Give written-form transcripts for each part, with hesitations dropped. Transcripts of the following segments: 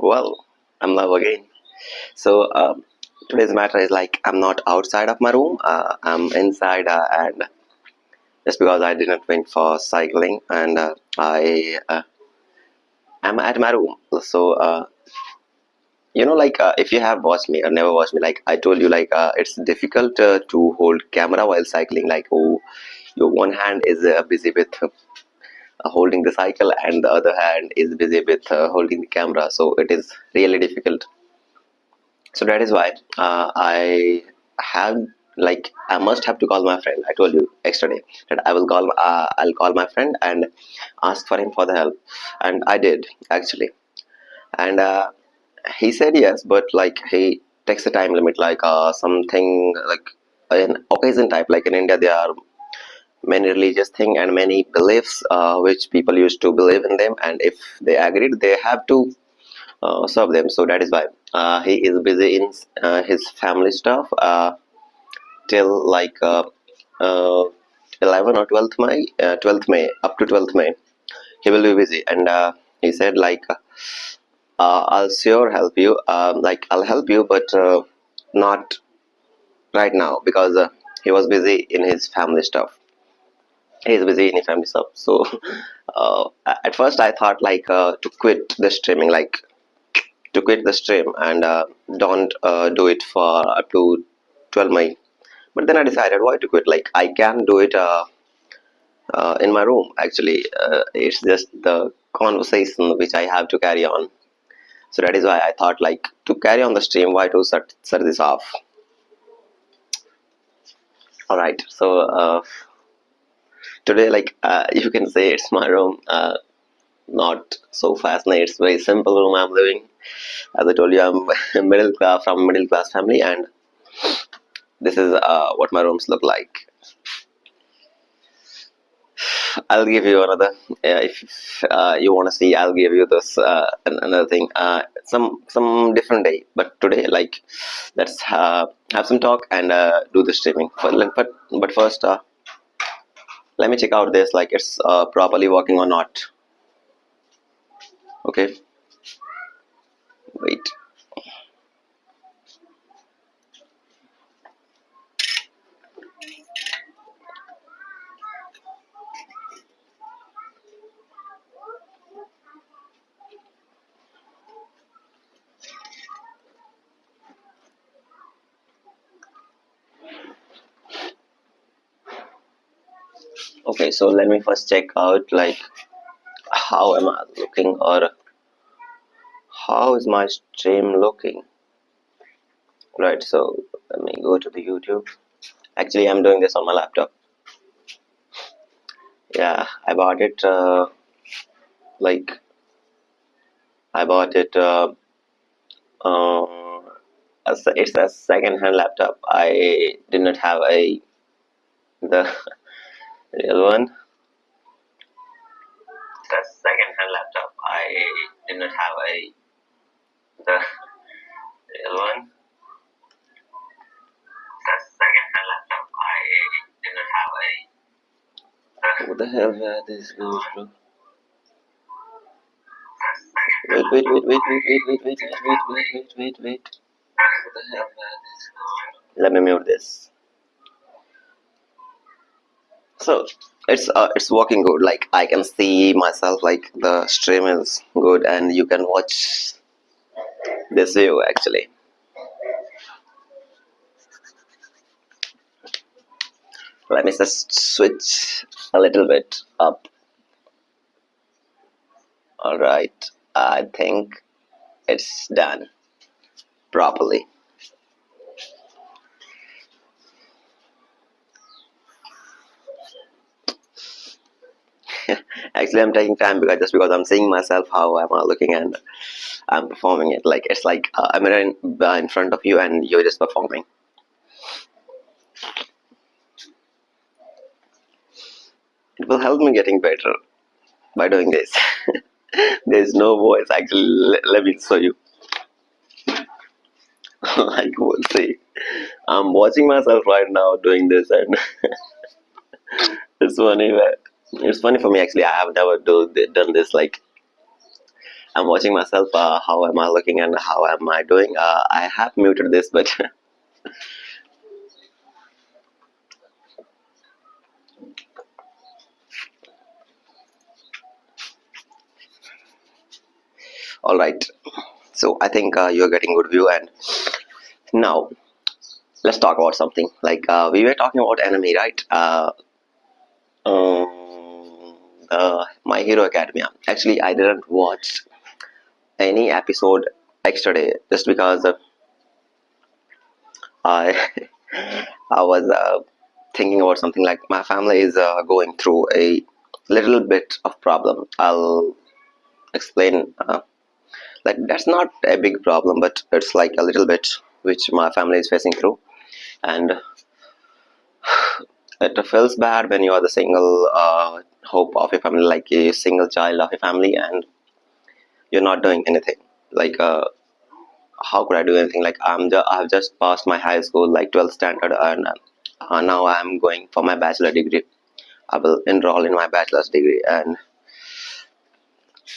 Well, I'm live again. So today's matter is like I'm not outside of my room. I'm inside, and just because I didn't went for cycling, and I am at my room. So if you have watched me or never watched me, like I told you, it's difficult to hold camera while cycling. Like, oh, your one hand is busy with holding the cycle, and the other hand is busy with holding the camera. So it is really difficult. So that is why have I must have to call my friend. I told you yesterday that I'll call my friend and ask for him for the help, and I did actually. And he said yes, but like he takes a time limit, like something like an occasion type. Like in India there are many religious thing and many beliefs which people used to believe in them, and if they agreed they have to serve them. So that is why he is busy in his family stuff till uh, 11 or 12th May, 12th May, up to 12th May. He will be busy, and he said I'll sure help you. I'll help you, but not right now because he was busy in his family stuff. He is busy in his family stuff. So at first I thought to quit the streaming, to quit the stream and don't do it for up to 12 May. But then I decided why to quit. Like I can do it in my room. Actually, it's just the conversation which I have to carry on. So that is why I thought to carry on the stream. Why to set this off? All right. So today, you can say it's my room. Not so fascinating. It's very simple room I'm living. As I told you, I'm middle class from middle class family, and this is what my rooms look like. I'll give you another. If you want to see, I'll give you this another thing. Some different day, but today, let's have some talk and do the streaming. But first, let me check out this. Like it's properly working or not. Okay, wait. Okay, so let me first check out how am I looking, or how is my stream looking. Right, so let me go to the YouTube. Actually, I'm doing this on my laptop. Yeah, I bought it like I bought it uh, it's a second hand laptop. I did not have the real one. It's a second hand laptop. I did not have the real one. It's a second hand laptop. I did not have what the hell where this goes, bro? Wait. What the hell where this goes? Let me mute this. So it's working good. Like I can see myself. Like the stream is good, and you can watch this view actually. Let me just switch a little bit up. All right, I think it's done properly. Actually, I'm taking time because I'm seeing myself how am I looking, and I'm performing it. Like it's like I'm in front of you and you're just performing. It will help me getting better by doing this. There's no voice actually. Let me show you. Like we'll see. I'm watching myself right now doing this, and it's funny. It's funny for me actually. I have never done this. Like I'm watching myself. How am I looking and how am I doing? I have muted this, but all right. So I think you're getting good view. And now let's talk about something. Like we were talking about anime, right? My Hero Academia. Actually, I didn't watch any episode yesterday just because I I was thinking about something. Like my family is going through a little bit of problem. I'll explain. Like that's not a big problem, but it's like a little bit which my family is facing through, and it feels bad when you are the single hope of your family, like a single child of a family, and you're not doing anything. Like how could I do anything? Like I've just passed my high school, like 12th standard, and now I'm going for my bachelor degree. I will enroll in my bachelor's degree, and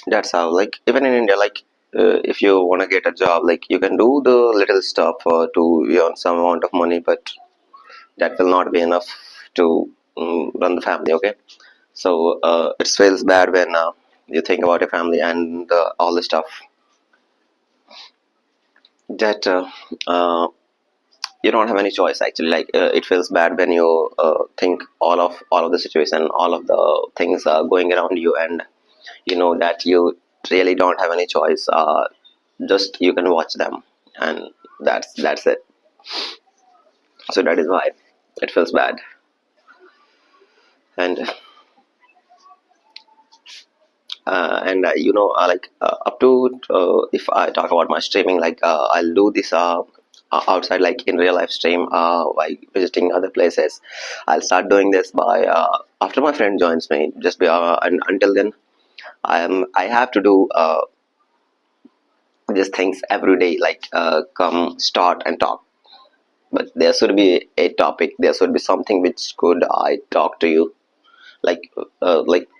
that's how. Like even in India, like if you want to get a job, like you can do the little stuff to earn some amount of money, but that will not be enough to run the family. Okay, so it feels bad when you think about your family and all the stuff that you don't have any choice actually. Like it feels bad when you think all of the situation, all of the things going around you, and you know that you really don't have any choice. Just you can watch them, and that's it. So that is why it feels bad. And like up to if I talk about my streaming, like I'll do this outside, like in real life stream by visiting other places. I'll start doing this by after my friend joins me, just and until then I have to do these things every day, like come start and talk. But there should be a topic, there should be something which could I talk to you, like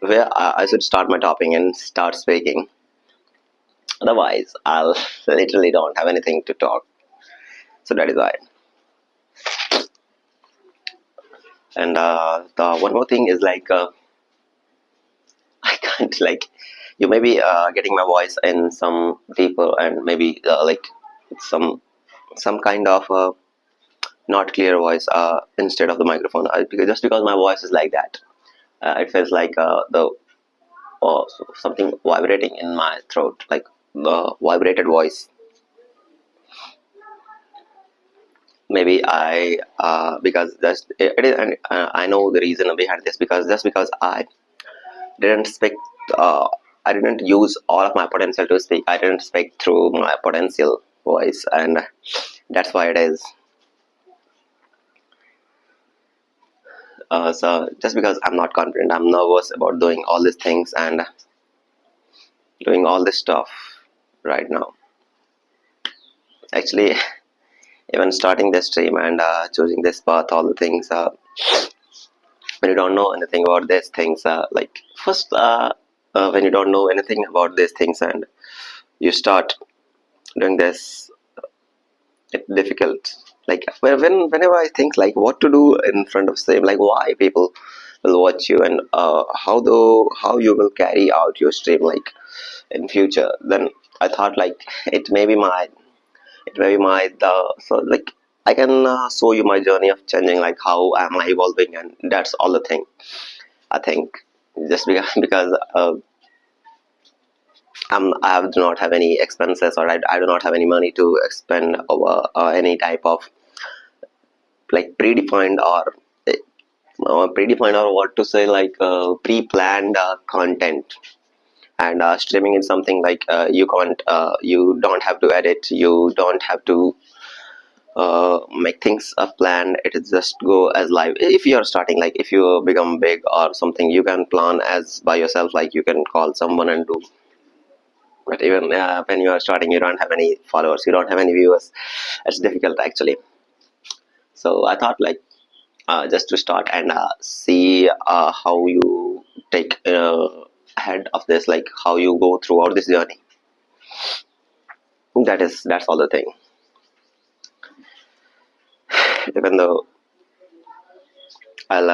where I should start my topic and start speaking. Otherwise, I'll literally don't have anything to talk. So that is why. And the one more thing is like I can't like you may be getting my voice in some deeper and maybe like some some kind of not clear voice instead of the microphone. Because just because my voice is like that, it feels like the something vibrating in my throat, like the vibrated voice. Maybe I because that's it is, and I know the reason behind this, because just because I didn't speak, uh, I didn't use all of my potential to speak. I didn't speak through my potential voice, and that's why it is. So just because I'm not confident, I'm nervous about doing all these things and doing all this stuff right now. Actually, even starting this stream and choosing this path, all the things. When you don't know anything about these things, like first, when you don't know anything about these things and you start doing this, it's difficult. Like whenever I think like what to do in front of stream, like why people will watch you, and how you will carry out your stream like in future, then I thought like it may be my it may be my the so like I can show you my journey of changing, like how am I evolving, and that's all the thing. I think just because I do not have any expenses, or I do not have any money to expend over any type of like predefined or what to say, like pre-planned content. And streaming is something like you don't have to edit, you don't have to make things planned. It is just go as live. If you are starting, like if you become big or something, you can plan as by yourself, like you can call someone and do. But even when you are starting, you don't have any followers, you don't have any viewers, it's difficult actually. So I thought like just to start and see how you take ahead of this, like how you go throughout this journey. That's all the thing. Even though I'll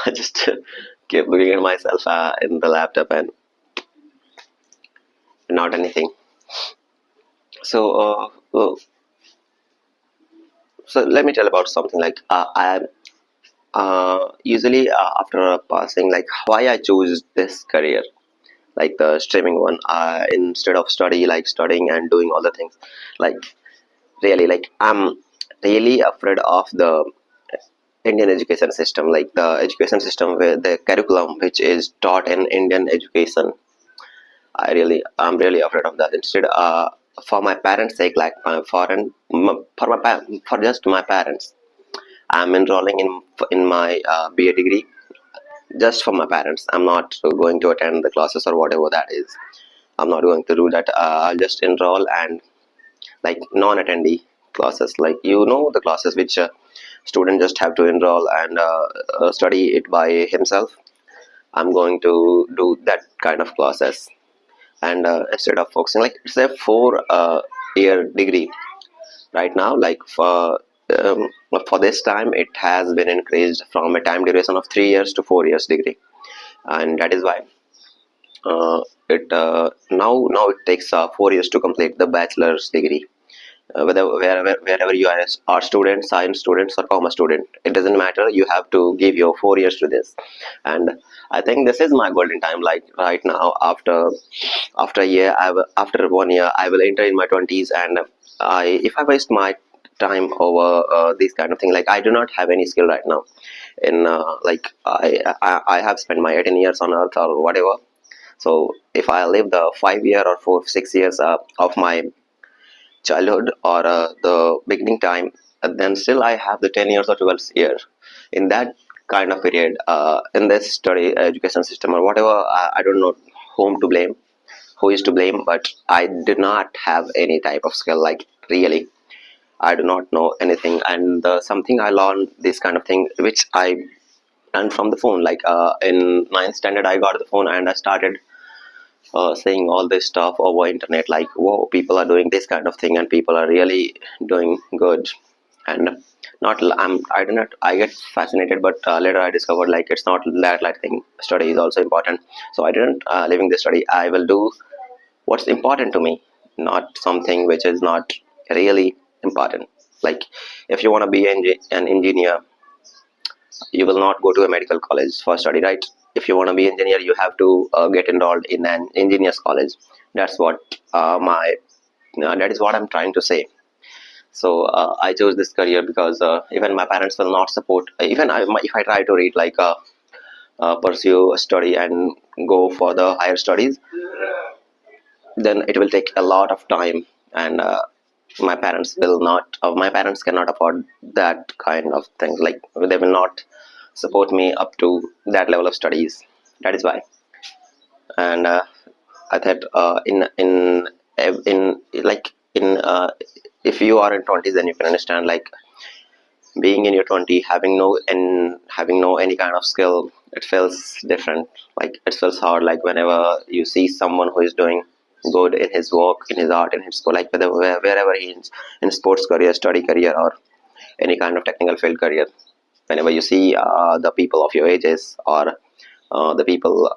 I just keep looking at myself in the laptop and not anything. So so let me tell about something like I usually after passing, like why I choose this career, like the streaming one, instead of studying and doing all the things. Like really, like I'm really afraid of the Indian education system, like the education system where the curriculum which is taught in Indian education. I'm really afraid of that. Instead, for my parents' sake, like for just my parents, I'm enrolling in my BA degree just for my parents. I'm not going to attend the classes or whatever that is. I'm not going to do that. I'll just enroll and like non-attendee classes, like the classes which student just have to enroll and study it by himself. I'm going to do that kind of classes, and instead of focusing, like it's a 4 year degree right now. Like um, for this time it has been increased from a time duration of 3 years to 4 years degree, and that is why it now it takes 4 years to complete the bachelor's degree. Whether wherever you are art student, science students, or commerce student, it doesn't matter. You have to give your 4 years to this, and I think this is my golden time. Like right now, after a year, after 1 year, I will enter in my 20s, and if I waste my time over these kind of things, like I do not have any skill right now. In like I have spent my 18 years on earth or whatever. So if I live the 5 year or 4 6 years of my childhood or the beginning time, then still I have the 10 years or 12 years. In that kind of period, in this study education system or whatever, I don't know whom to blame, who is to blame, but I did not have any type of skill, like really. I do not know anything, and something I learned this kind of thing, which I learned from the phone. Like in ninth standard, I got the phone and I started seeing all this stuff over internet, like whoa, people are doing this kind of thing and people are really doing good. And not I do not I get fascinated, but later I discovered like it's not that, like thing. Study is also important, so I didn't leaving the study. I will do what's important to me, not something which is not really important. Like if you want to be an engineer, you will not go to a medical college for study, right? If you want to be engineer, you have to get enrolled in an engineers college. That's what my that is what I'm trying to say. So I chose this career because even my parents will not support. Even if I try to read like pursue a study and go for the higher studies, then it will take a lot of time, and my parents cannot afford that kind of thing. Like they will not support me up to that level of studies. That is why. And I thought in like in if you are in 20s, then you can understand, like being in your 20, having no any kind of skill, it feels different. Like it feels hard, like whenever you see someone who is doing good in his work, in his art, in his school, like wherever he is, in sports career, study career, or any kind of technical field career. Whenever you see the people of your ages, or the people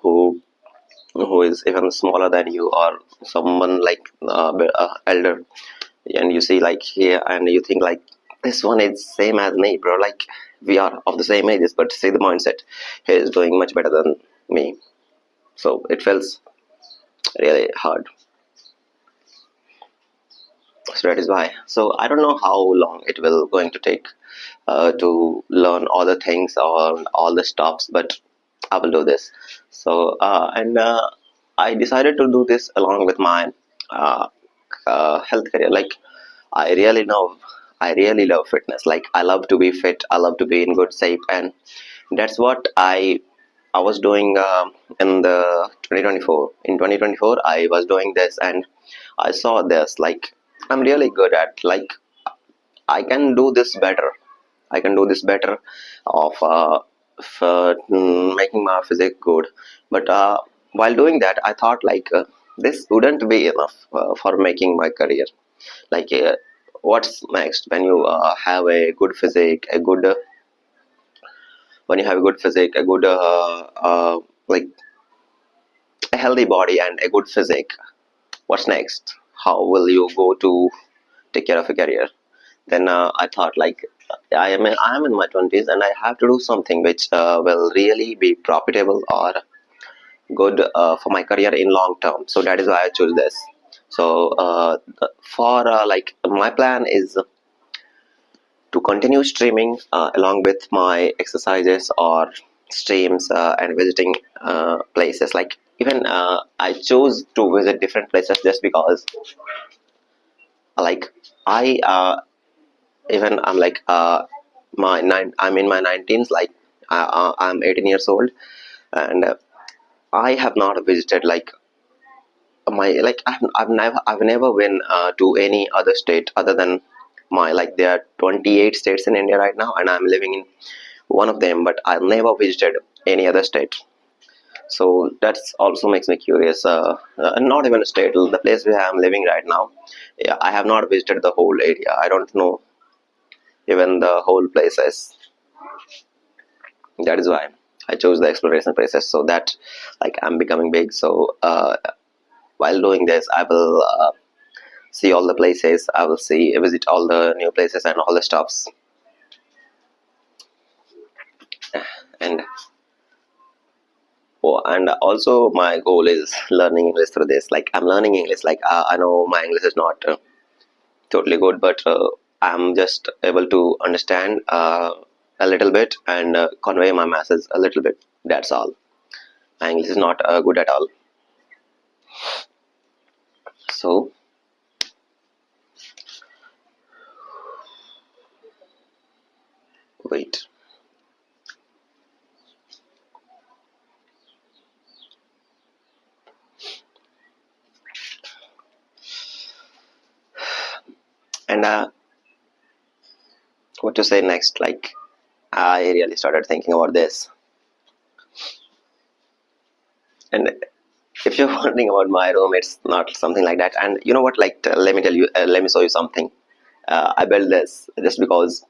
who is even smaller than you, or someone like elder, and you see like here, and you think like this one is same as me, bro. Like we are of the same ages, but see the mindset, he is doing much better than me. So it feels really hard. So that is why. So I don't know how long it will going to take to learn all the things or all the stops, but I will do this. So and I decided to do this along with my uh, health career. Like I really know, I really love fitness. Like I love to be fit. I love to be in good shape, and that's what I was doing in the 2024. In 2024, I was doing this, and I saw this. Like I'm really good at. Like I can do this better. I can do this better of making my physique good. But while doing that, I thought like this wouldn't be enough for making my career. Like, what's next when you have a good physique, a good when you have a good physique, a good like a healthy body and a good physique? What's next? How will you go to take care of a career? Then I thought, like, I am in my 20s and I have to do something which will really be profitable or good for my career in long term. So that is why I chose this. So for like my plan is to continue streaming along with my exercises or streams and visiting places. Like, even I chose to visit different places just because, like, I even I'm like I'm in my 19s. Like, I'm 18 years old, and I have not visited like I've never been to any other state other than my, like, there are 28 states in India right now, and I'm living in one of them, but I've never visited any other state. So that's also makes me curious. Not even a state, the place where I'm living right now. Yeah, I have not visited the whole area. I don't know even the whole places. That is why I chose the exploration places, so that, like, I'm becoming big. So while doing this, I will see all the places. I will visit all the new places and all the stops. And oh, and also my goal is learning English through this. Like, I'm learning English. Like, I know my English is not totally good, but I'm just able to understand a little bit and convey my message a little bit. That's all. My English is not good at all. So wait. And what to say next? Like, I really started thinking about this. And if you're wondering about my room, it's not something like that. And you know what? Like, let me show you something. I built this just because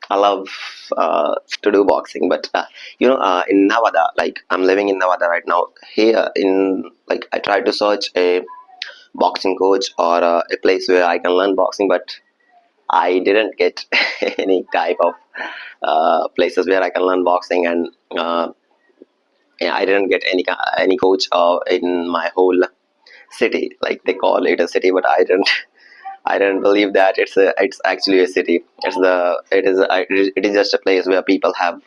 I love to do boxing. But in Nevada, like, I'm living in Nevada right now. Here in, like, I tried to search a boxing coach or a place where I can learn boxing, but I didn't get any type of places where I can learn boxing, and yeah, I didn't get any coach in my whole city. Like, they call it a city, but I didn't. I didn't believe that it's actually a city. It is just a place where people have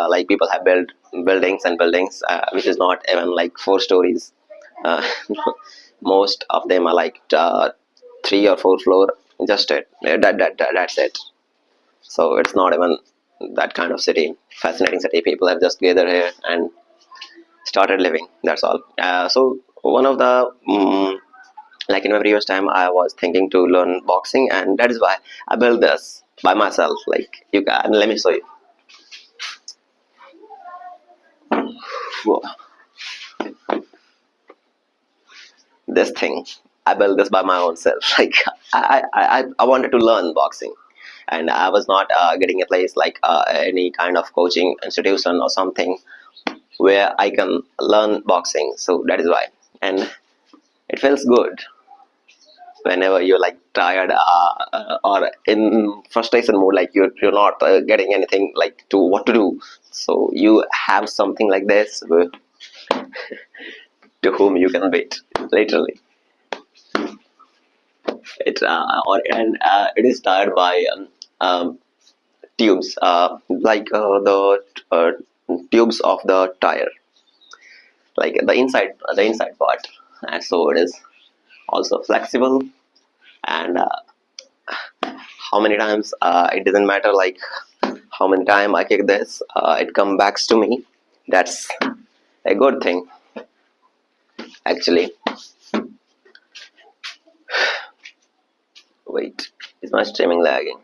like, people have built buildings and buildings, which is not even like 4 stories. Uh, most of them are like 3 or 4 floor. Just that's it. So it's not even that kind of city. Fascinating city. People have just gathered here and started living. That's all. So one of the like, in my previous time, I was thinking to learn boxing, and that is why I built this by myself. Like, you can let me show you. Whoa. This thing, I built this by my own self. Like, I wanted to learn boxing, and I was not getting a place like any kind of coaching institution or something where I can learn boxing. So that is why, and it feels good whenever you're like tired or in frustration mode, like you're not getting anything like to what to do. So you have something like this to whom you can wait, literally. It is tired by tubes, like the tubes of the tire, like the inside part. And so it is also flexible, and how many times, it doesn't matter, like, how many time I kick this, it comes back to me. That's a good thing, actually. Wait, is my streaming lagging?